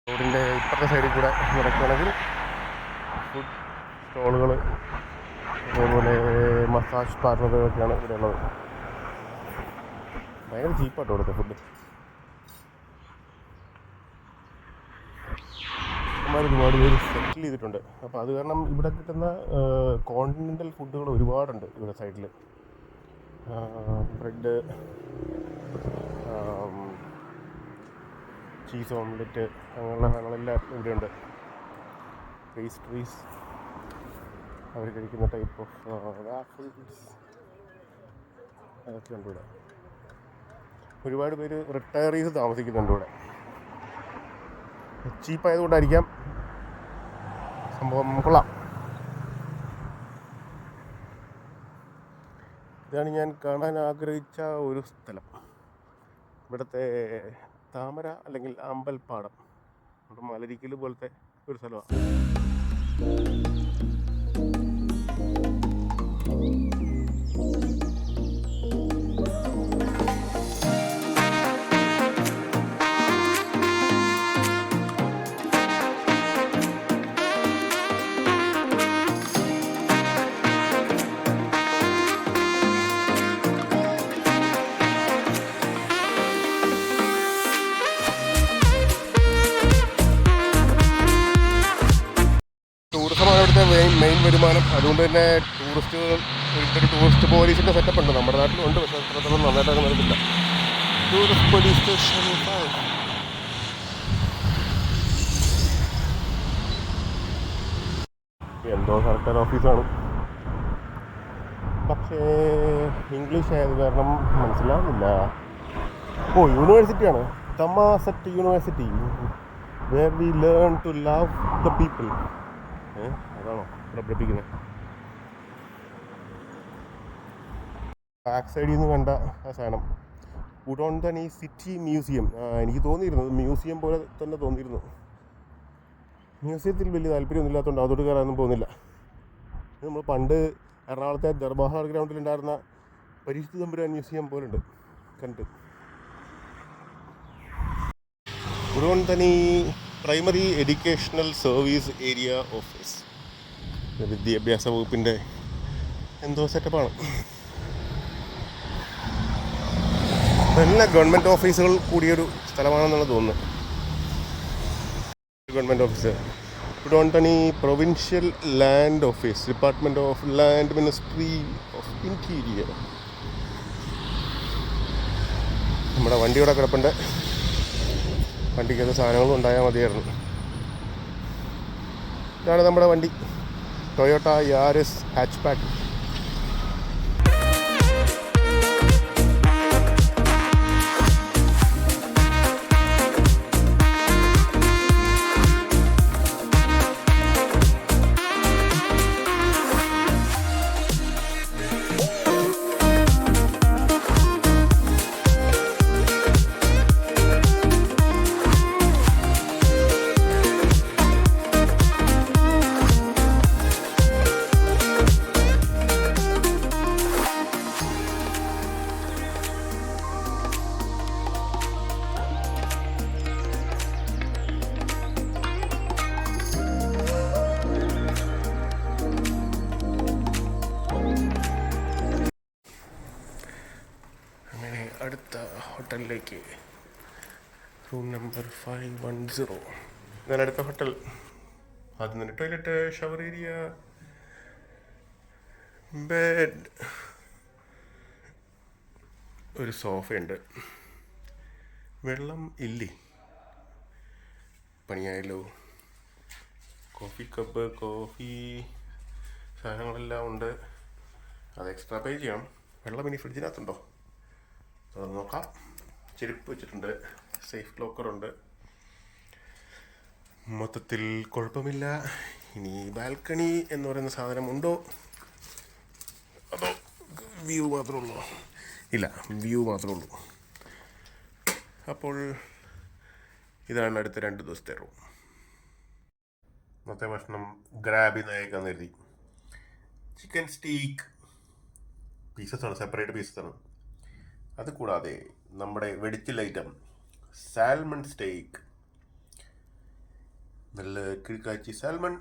റോഡിൻ്റെ ഇപ്പുറത്തെ സൈഡിൽ കൂടെ നടക്കുകയാണെങ്കിൽ ഫുഡ് സ്റ്റോളുകൾ, അതേപോലെ മസാജ് പാർലറുകളൊക്കെയാണ് ഇവിടെ ഉള്ളത്. ഭയങ്കര ചീപ്പാട്ടോ ഇവിടുത്തെ ഫുഡ്. ഒരുപാട് പേര് സെറ്റിൽ ചെയ്തിട്ടുണ്ട്. അപ്പോൾ അത് കാരണം ഇവിടെ കിട്ടുന്ന കോണ്ടിനെൻ്റൽ ഫുഡുകൾ ഒരുപാടുണ്ട് ഇവിടെ സൈഡിൽ. ബ്രെഡ്, ചീസ് ഓംലെറ്റ്, അങ്ങനെയുള്ള സാധനങ്ങളെല്ലാം ഇവിടെയുണ്ട്. പേസ്ട്രീസ്, അവർ കഴിക്കുന്ന ടൈപ്പ് ഓഫ് വാഫിൾസ്, അതൊക്കെ ഉണ്ട് ഇവിടെ. ഒരുപാട് പേര് റിട്ടയറീസ് താമസിക്കുന്നുണ്ട് ഇവിടെ. ചീപ്പായതുകൊണ്ടായിരിക്കാം സംഭവം കൊള്ളാം. ഇതാണ് ഞാൻ കാണാൻ ആഗ്രഹിച്ച ഒരു സ്ഥലം. ഇവിടുത്തെ താമര അല്ലെങ്കിൽ അമ്പൽപ്പാടം, നമ്മുടെ മലരിക്കൽ പോലത്തെ ഒരു സ്ഥലമാണ്. ടൂറിസമാണ് ഇവിടുത്തെ മെയിൻ വരുമാനം. അതുകൊണ്ട് തന്നെ ടൂറിസ്റ്റുകൾ, ഒരു ടൂറിസ്റ്റ് പോലീസിൻ്റെ സെറ്റപ്പ് ഉണ്ട്. നമ്മുടെ നാട്ടിലുണ്ട്, പക്ഷേ അത്രത്തോളം നന്നായിട്ടൊക്കെ നടക്കില്ല. ടൂറിസ്റ്റ് പോലീസ് സ്റ്റേഷൻ എന്തോ സർക്കാർ ഓഫീസാണ്, പക്ഷേ ഇംഗ്ലീഷ് ആയത് കാരണം മനസ്സിലാവുന്നില്ല. ഓ, യൂണിവേഴ്സിറ്റിയാണ്, Thammasat university, where we learn to love the people. അതാണോ ഇവിടെ പഠിപ്പിക്കുന്നത്? ബാക്ക് സൈഡിൽ നിന്ന് കണ്ട ആ സാധനം ഉടോൺതനി സിറ്റി മ്യൂസിയം. എനിക്ക് തോന്നിയിരുന്നു മ്യൂസിയം പോലെ തന്നെ തോന്നിയിരുന്നു. മ്യൂസിയത്തിൽ വലിയ താല്പര്യമൊന്നും ഇല്ലാത്തതുകൊണ്ട് അതോട് കയറാനൊന്നും പോകുന്നില്ല. ഇത് നമ്മൾ പണ്ട് എറണാകുളത്തെ ദർബാർ ഗ്രൗണ്ടിലുണ്ടായിരുന്ന പരീക്ഷ തമ്പുരാൻ മ്യൂസിയം പോലുണ്ട് കണ്ട്. Udon Thani primary educational service area office, വിദ്യാഭ്യാസ വകുപ്പിൻ്റെ എന്തോ സെറ്റപ്പാണ്. എല്ലാ ഗവൺമെൻറ് ഓഫീസുകൾ കൂടിയൊരു സ്ഥലമാണെന്നാണ് തോന്നുന്നത്. Government office Udon Thani provincial land office, department of land, ministry of interior. നമ്മുടെ വണ്ടി ഇവിടെ കിടപ്പുണ്ട്. വണ്ടിക്കകത്ത് സാധനങ്ങളും ഉണ്ടായാൽ മതിയായിരുന്നു. ഇതാണ് നമ്മുടെ വണ്ടി, ടൊയോട്ട യാരിസ് ഹാച്ച്ബാക്ക്. അടുത്ത ഹോട്ടലിലേക്ക്, റൂം നമ്പർ 510. ഞാൻ അടുത്ത ഹോട്ടൽ. ആദ്യം തന്നെ ടോയ്ലറ്റ്, ഷവർ ഏരിയ, ബെഡ്, ഒരു സോഫയുണ്ട്. വെള്ളം ഇല്ലേ, പണിയായല്ലോ. കോഫി കപ്പ്, കോഫി സാധനങ്ങളെല്ലാം ഉണ്ട്. അത് എക്സ്ട്രാ പേ ചെയ്യണം. വെള്ളം ഇനി ഫ്രിഡ്ജിനകത്തുണ്ടോ അത് നോക്കാം. ചെരുപ്പ് വെച്ചിട്ടുണ്ട്, സേഫ് ലോക്കറുണ്ട്. മൊത്തത്തിൽ കുഴപ്പമില്ല. ഇനി ബാൽക്കണി എന്ന് പറയുന്ന സാധനം ഉണ്ടോ അതോ വ്യൂ മാത്രമേ ഉള്ളൂ? ഇല്ല, വ്യൂ മാത്രമേ ഉള്ളൂ. അപ്പോൾ ഇതാണ് അടുത്ത 2 ദിവസത്തെ റൂം. ഇന്നത്തെ ഭക്ഷണം ഗ്രാബിൽ നിന്ന് അയക്കാൻ കരുതി. ചിക്കൻ സ്റ്റീക്ക് പീസസാണ്, സെപ്പറേറ്റ് പീസസാണ്. അതുകൂടാതെ നമ്മുടെ വെടിച്ചിൽ ഐറ്റം സാൽമൺ സ്റ്റേക്ക്, നല്ല കിഴക്കാച്ചി സാൽമൺ.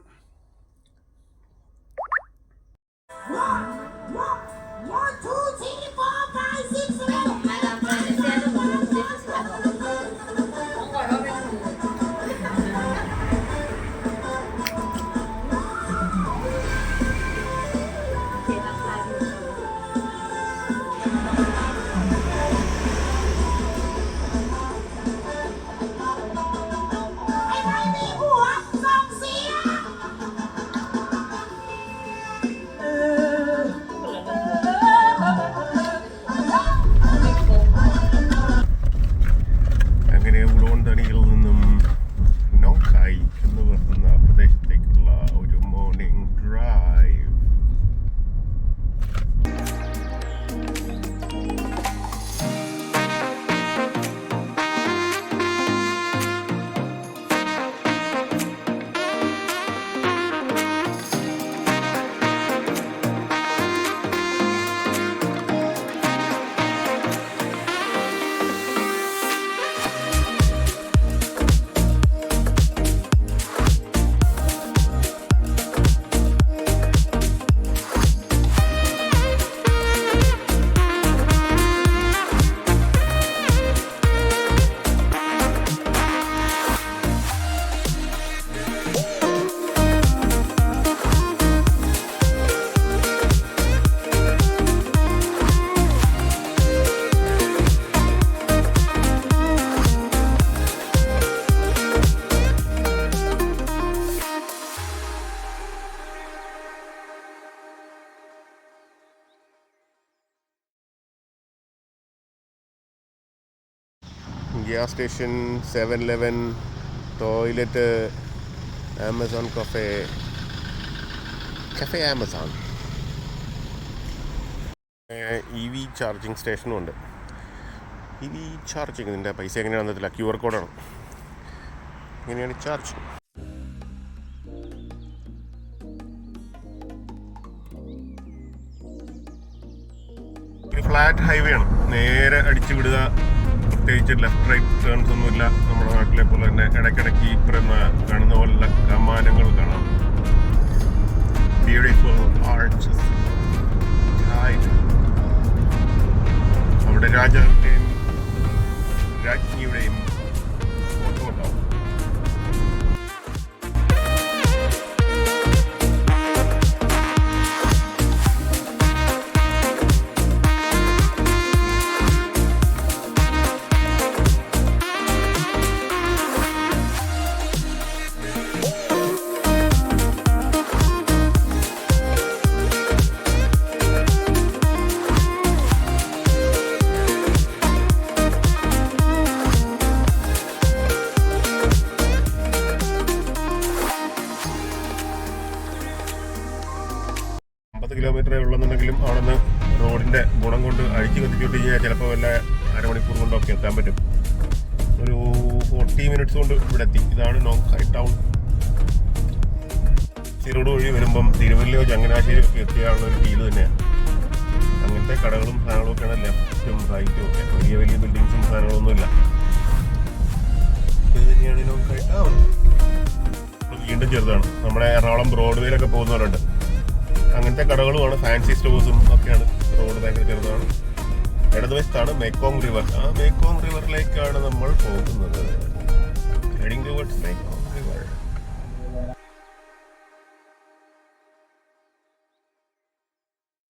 അങ്ങനെ ഉളോണ്ടണിയിൽ നിന്നും നോക്കായി എന്ന് പറയുന്ന പ്രദേശത്തേക്കുള്ള ഒരു morning drive. Gas station, 7-Eleven, toilet, Amazon cafe Amazon. EV charging സ്റ്റേഷനും ഉണ്ട്. EV ചാർജിങ്, ഇതിൻ്റെ പൈസ എങ്ങനെയാണെന്ന് അറിയത്തില്ല, QR കോഡാണ്. ഇങ്ങനെയാണ് ചാർജിങ്. ഒരു ഫ്ലാറ്റ് ഹൈവേ ആണ്, നേരെ അടിച്ചു വിടുക. പ്രത്യേകിച്ച് ലെഫ്റ്റ് റൈറ്റ് ടേൺസ് ഒന്നുമില്ല. നമ്മുടെ നാട്ടിലെ പോലെ തന്നെ ഇടയ്ക്കിടയ്ക്ക് ഈ പറയുന്ന കാണുന്ന പോലുള്ള കമാനങ്ങൾ കാണാം. Beautiful arches. അവിടെ രാജാവിൻ്റെയും രാജ്ഞിയുടെയും ഫോട്ടോ ഉണ്ടാവും. കിലോമീറ്ററേ ഉള്ളെന്നുണ്ടെങ്കിലും അവിടെ നിന്ന് റോഡിൻ്റെ ഗുണം കൊണ്ട് അഴിച്ചു കത്തിച്ചിട്ട് കഴിഞ്ഞാൽ ചിലപ്പോൾ വല്ല അരമണിക്കൂർ കൊണ്ടൊക്കെ എത്താൻ പറ്റും. ഒരു 40 മിനിറ്റ്സ് കൊണ്ട് ഇവിടെ എത്തി. ഇതാണ് നോങ്കായ് ടൗൺ. റോഡ് വഴി വരുമ്പം തിരുവല്ലയോ ചങ്ങനാശ്ശേരിയോ ഒക്കെ എത്തിയാനുള്ള ഒരു ഫീല് തന്നെയാണ്. അങ്ങനത്തെ കടകളും സാധനങ്ങളും ഒക്കെയാണ് ലെഫ്റ്റും റൈറ്റും ഒക്കെ. വലിയ വലിയ ബിൽഡിങ്സും സാധനങ്ങളൊന്നുമില്ല. ഇത് തന്നെയാണ് നോങ്കായ് ടൗൺ. വീണ്ടും ചെറുതാണ്. നമ്മുടെ എറണാകുളം ബ്രോഡ്വേയിലൊക്കെ പോകുന്നവരുണ്ട്. അങ്ങനത്തെ കടകളുമാണ്, ഫാൻസി സ്റ്റോഴ്സും ഒക്കെയാണ്. റോഡ് ഭയങ്കര ചെറുതാണ്. ഇടതുവശത്താണ് മേക്കോങ് റിവർ. ആ മേക്കോങ് റിവറിലേക്കാണ് നമ്മൾ പോകുന്നത്. Heading towards Mekong.